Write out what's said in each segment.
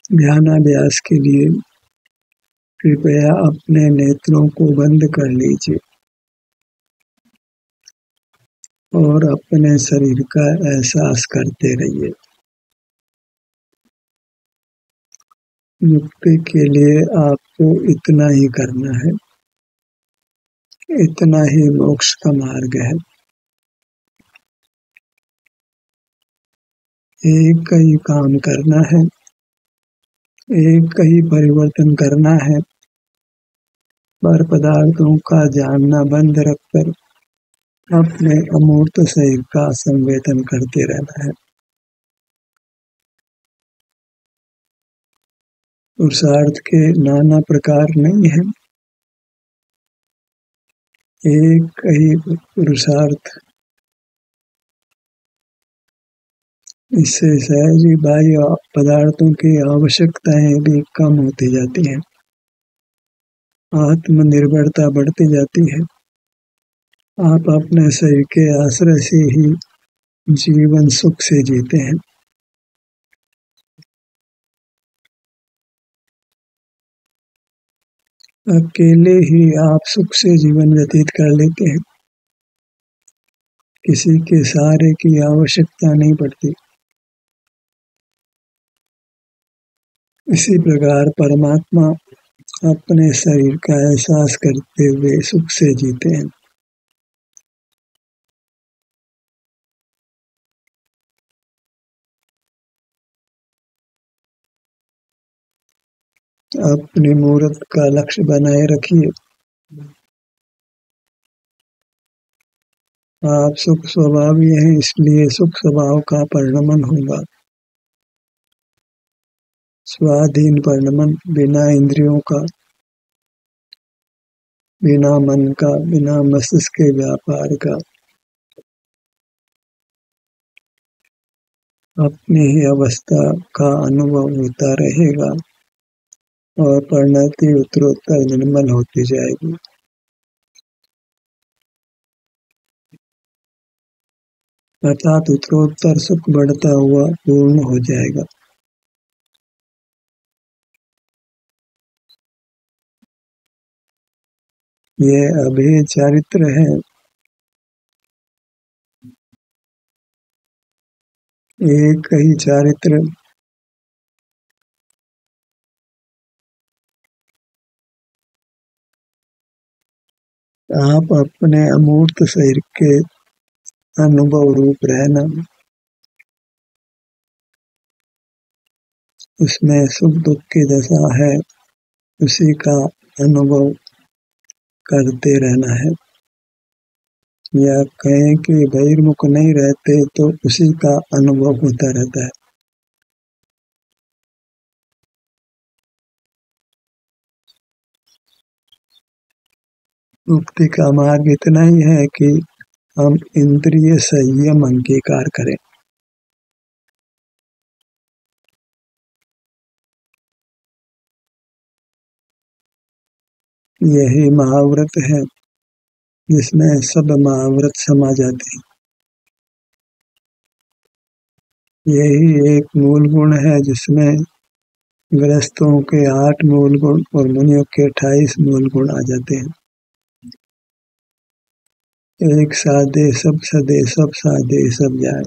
ध्यानाभ्यास के लिए कृपया अपने नेत्रों को बंद कर लीजिए और अपने शरीर का एहसास करते रहिए। मुक्ति के लिए आपको इतना ही करना है, इतना ही मोक्ष का मार्ग है। एक ही काम करना है, एक ही परिवर्तन करना है, पर पदार्थों का जानना बंद रखकर अपने अमूर्त शरीर का संवेदन करते रहना है। पुरुषार्थ के नाना प्रकार नहीं है, एक ही पुरुषार्थ। इससे सहज ही बाह्य पदार्थों की आवश्यकताएं भी कम होती जाती हैं, आत्मनिर्भरता बढ़ती जाती है। आप अपने शरीर के आश्रय से ही जीवन सुख से जीते हैं। अकेले ही आप सुख से जीवन व्यतीत कर लेते हैं, किसी के सहारे की आवश्यकता नहीं पड़ती। इसी प्रकार परमात्मा अपने शरीर का एहसास करते हुए सुख से जीते हैं। अपने मूर्त का लक्ष्य बनाए रखिए। आप सुख स्वभावी हैं, इसलिए सुख स्वभाव का परिणमन होगा। स्वाधीन परिणमन, बिना इंद्रियों का, बिना मन का, बिना मस्तिष्क के व्यापार का, अपनी ही अवस्था का अनुभव होता रहेगा और परिणति उत्तरोत्तर निर्मल होती जाएगी। अर्थात उत्तरोत्तर सुख बढ़ता हुआ पूर्ण हो जाएगा। ये अभेद चारित्र है, एक ही चारित्र। आप अपने अमूर्त शरीर के अनुभव रूप रहना, उसमें सुख दुख की दशा है, उसी का अनुभव करते रहना है। या कहें कि बहिर्मुख नहीं रहते तो उसी का अनुभव होता रहता है। मुक्ति का मार्ग इतना ही है कि हम इंद्रिय संयम अंगीकार करें। यही महाव्रत है, जिसमें सब महाव्रत समा जाते हैं। यही एक मूल गुण है, जिसमें गृहस्थों के 8 मूल गुण और मुनियों के 28 मूल गुण आ जाते हैं। एक साधे सब सदे, सब साधे सब जाए।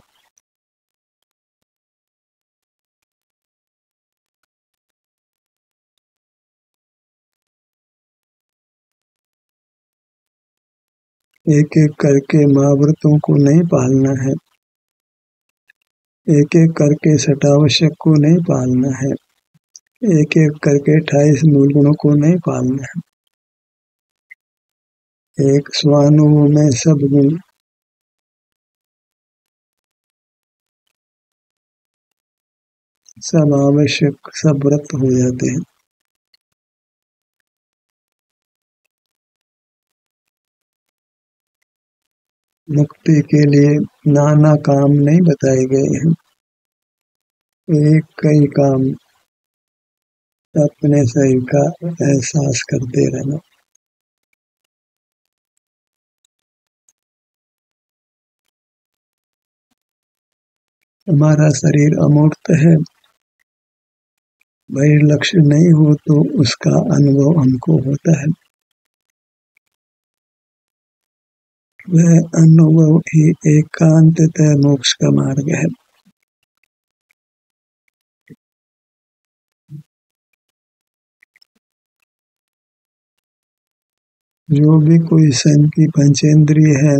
एक एक करके महाव्रतों को नहीं पालना है, एक एक करके शतावश्यक को नहीं पालना है, एक एक करके 28 मूल गुणों को नहीं पालना है। एक स्वानुभव में सब गुण, सब आवश्यक, सब व्रत हो जाते हैं। मुक्ति के लिए नाना काम नहीं बताए गए हैं, एक ही काम, अपने शरीर का एहसास करते रहना। हमारा शरीर अमूर्त है, बहिर्लक्ष्य नहीं हो तो उसका अनुभव हमको होता है। वह अनुभव ही एकांततः मोक्ष का मार्ग है। जो भी कोई सन की पंचेंद्रिय है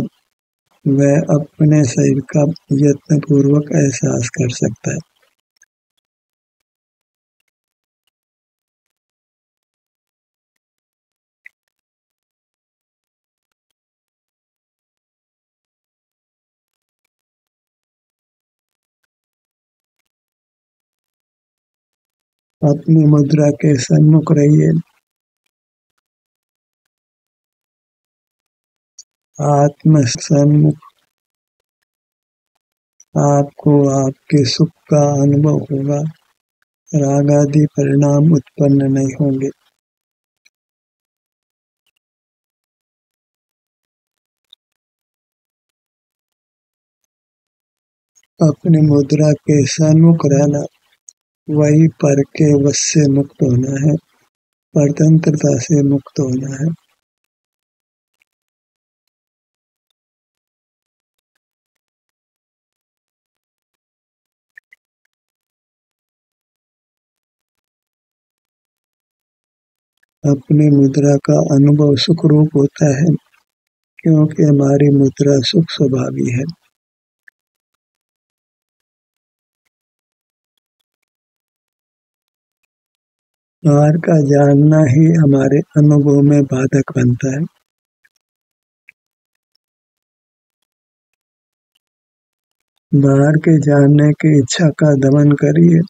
वह अपने शरीर का यत्न पूर्वक एहसास कर सकता है। अपनी मुद्रा के सन्मुख रहिए। आत्म सन्मुख आपको आपके सुख का अनुभव होगा। राग आदि परिणाम उत्पन्न नहीं होंगे। अपनी मुद्रा के सन्मुख रहना वही पर के वश से मुक्त होना है, परतंत्रता से मुक्त होना है। अपनी मुद्रा का अनुभव सुख रूप होता है क्योंकि हमारी मुद्रा सुख स्वभावी है। बाहर का जानना ही हमारे अनुभव में बाधक बनता है। बाहर के जानने की इच्छा का दमन करिए।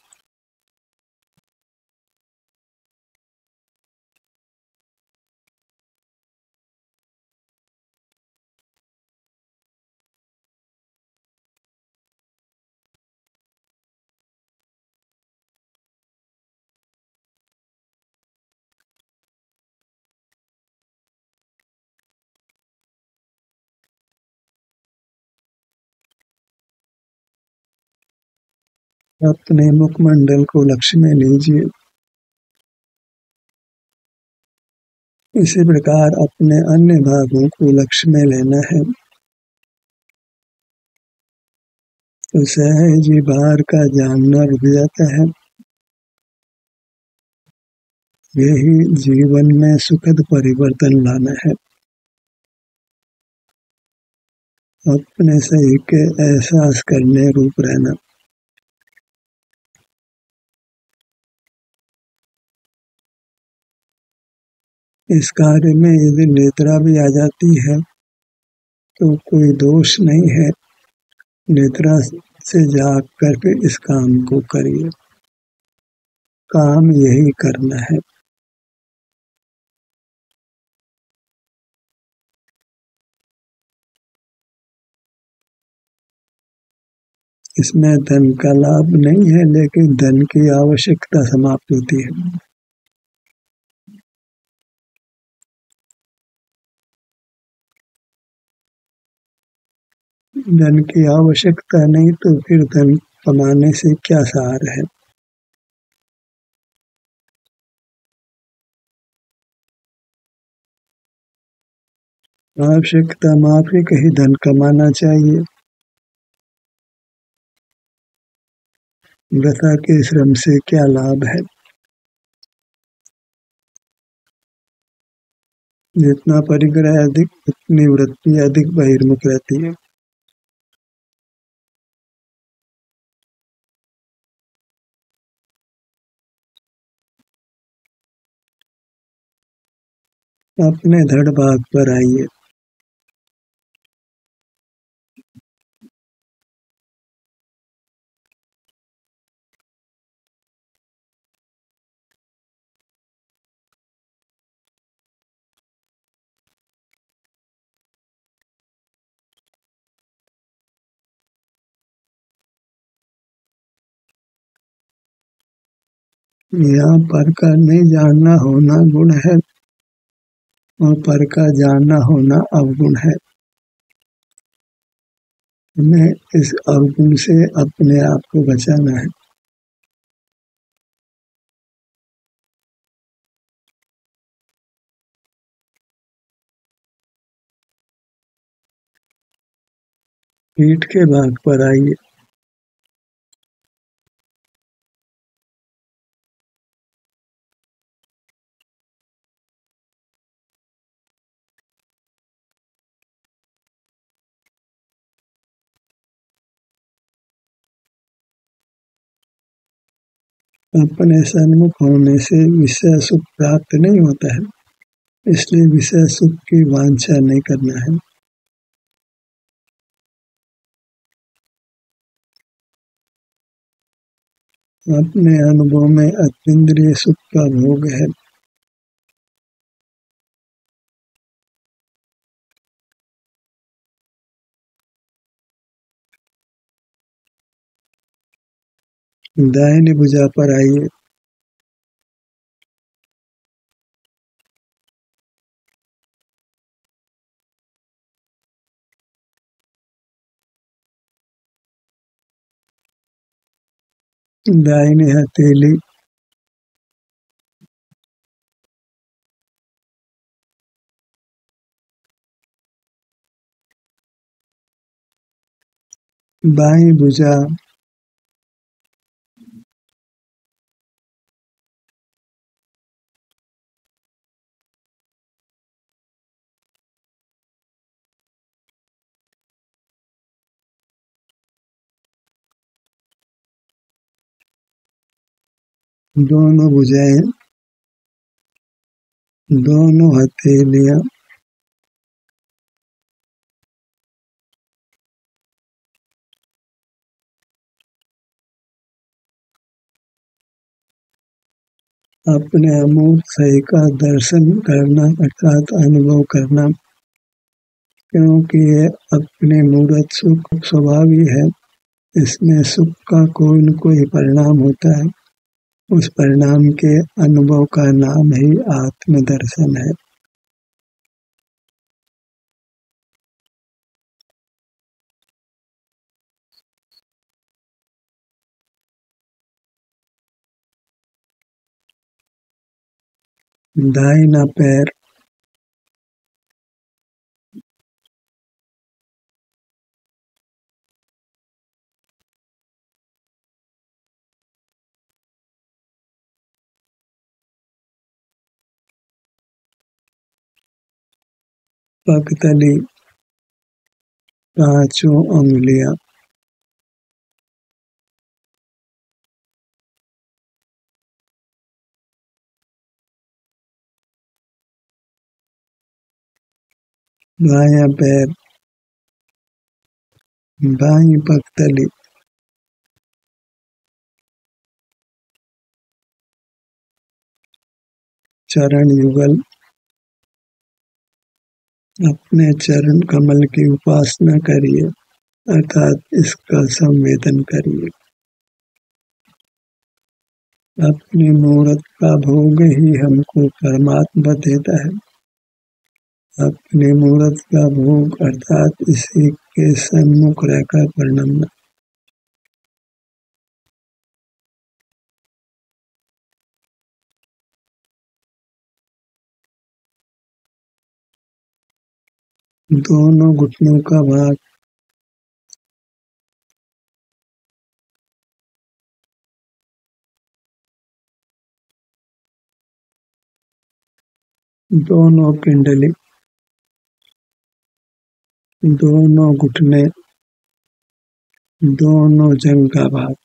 अपने मुखमंडल को लक्ष्य में लीजिए। इसी प्रकार अपने अन्य भागों को लक्ष्य में लेना है तो सहज ही बाहर का जानना रुक जाता है। यही जीवन में सुखद परिवर्तन लाना है। अपने सही के एहसास करने रूप रहना। इस कार्य में यदि निद्रा भी आ जाती है तो कोई दोष नहीं है। निद्रा से जाग करके इस काम को करिए। काम यही करना है। इसमें धन का लाभ नहीं है लेकिन धन की आवश्यकता समाप्त होती है। धन की आवश्यकता नहीं तो फिर धन कमाने से क्या सार है। आवश्यकता माफिक ही धन कमाना चाहिए। वृथा के श्रम से क्या लाभ है। जितना परिग्रह अधिक उतनी वृत्ति अधिक बहिर्मुख रहती है। अपने धड़ भाग पर आइए। यहाँ पर का नहीं जानना होना गुण है और पर का जानना होना अवगुण है। हमें इस अवगुण से अपने आप को बचाना है। पीठ के भाग पर आइए। अपने सन्मुख होने से विषय सुख प्राप्त नहीं होता है, इसलिए विषय सुख की वांछा नहीं करना है। अपने अनुभव में अतीन्द्रिय सुख का भोग है। दाहिनी भुजा पर आइए। दाहिनी हथेली बाईं भुजा दोनों भुजाएं, दोनों हथेलियां अपने अमूर्त सही का दर्शन करना अर्थात अनुभव करना, क्योंकि ये अपने मूर्त सुख स्वभावी है। इसमें सुख का कोई न कोई परिणाम होता है, उस परिणाम के अनुभव का नाम ही आत्मदर्शन है। दाहिना पैर पगतली, पांचों उंगलियां बायां पैर बाईं पगतली चरण युगल, अपने चरण कमल की उपासना करिए अर्थात इसका संवेदन करिए। अपने मूर्त का भोग ही हमको परमात्मा देता है। अपने मूर्त का भोग अर्थात इसी के सन्मुख रहकर परिणमना। दोनों घुटनों का भाग दोनों पिंडली, दोनों घुटने, दोनों जंग का भाग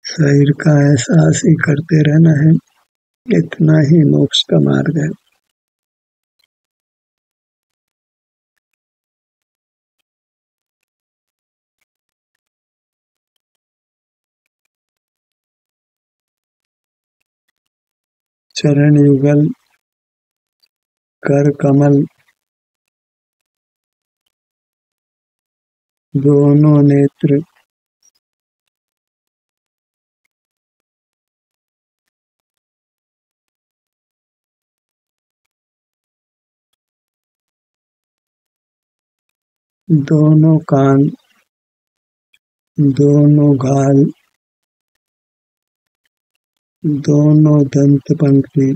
शरीर का एहसास ही करते रहना है, इतना ही मोक्ष का मार्ग है। चरण युगल, कर कमल, दोनों नेत्र, दोनों कान, दोनों गाल, दोनों दंत पंक्ति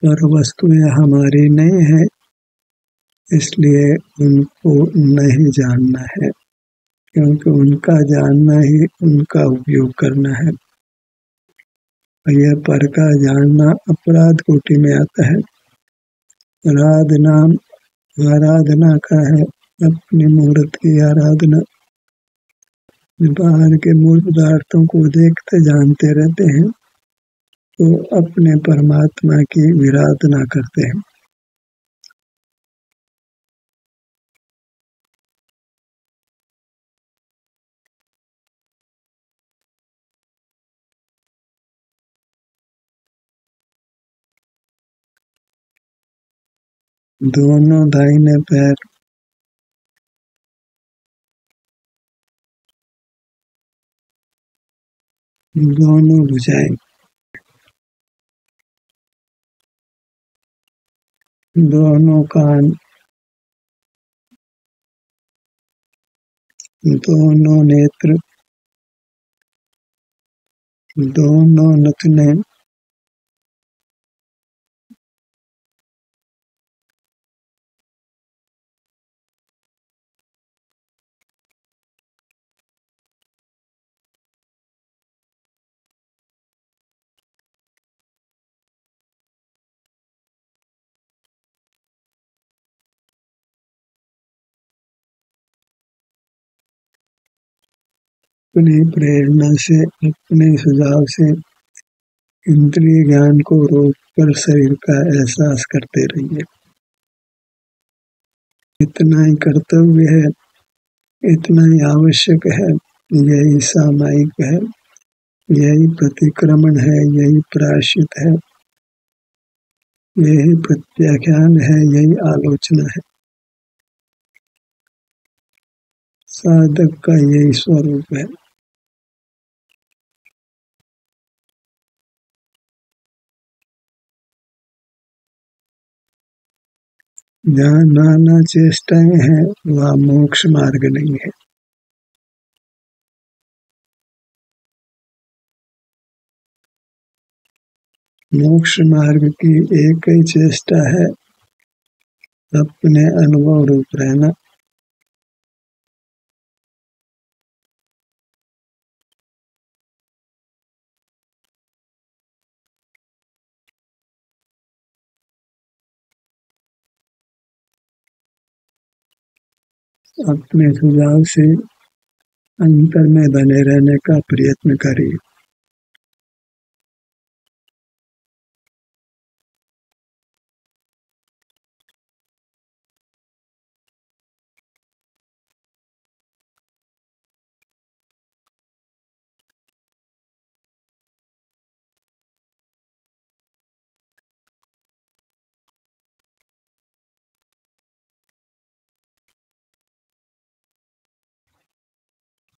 पर वस्तुएं हमारी नहीं है, इसलिए उनको नहीं जानना है, क्योंकि उनका जानना ही उनका उपयोग करना है। यह पर का जानना अपराध कोटि में आता है। आराधना का है अपनी मूर्त की आराधना। बाहर के मूल पदार्थों को देखते जानते रहते हैं, तो अपने परमात्मा की विराधना करते हैं। दोनों दाहिने पैर दोनों भुजाएं दोनों कान दोनों नेत्र दोनों नथने अपनी प्रेरणा से अपने सुझाव से इंद्रिय ज्ञान को रोककर शरीर का एहसास करते रहिए। इतना ही कर्तव्य है, इतना ही आवश्यक है, यही सामायिक है, यही प्रतिक्रमण है, यही प्रायश्चित है, यही प्रत्याख्यान है, यही आलोचना है। साधक का यही स्वरूप है। जहाँ नाना चेष्टाएं हैं, वहाँ मोक्ष मार्ग नहीं है। मोक्ष मार्ग की एक ही चेष्टा है, अपने अनुभव रूप रहना। अपने सुझाव से अंतर में बने रहने का प्रयत्न करिए।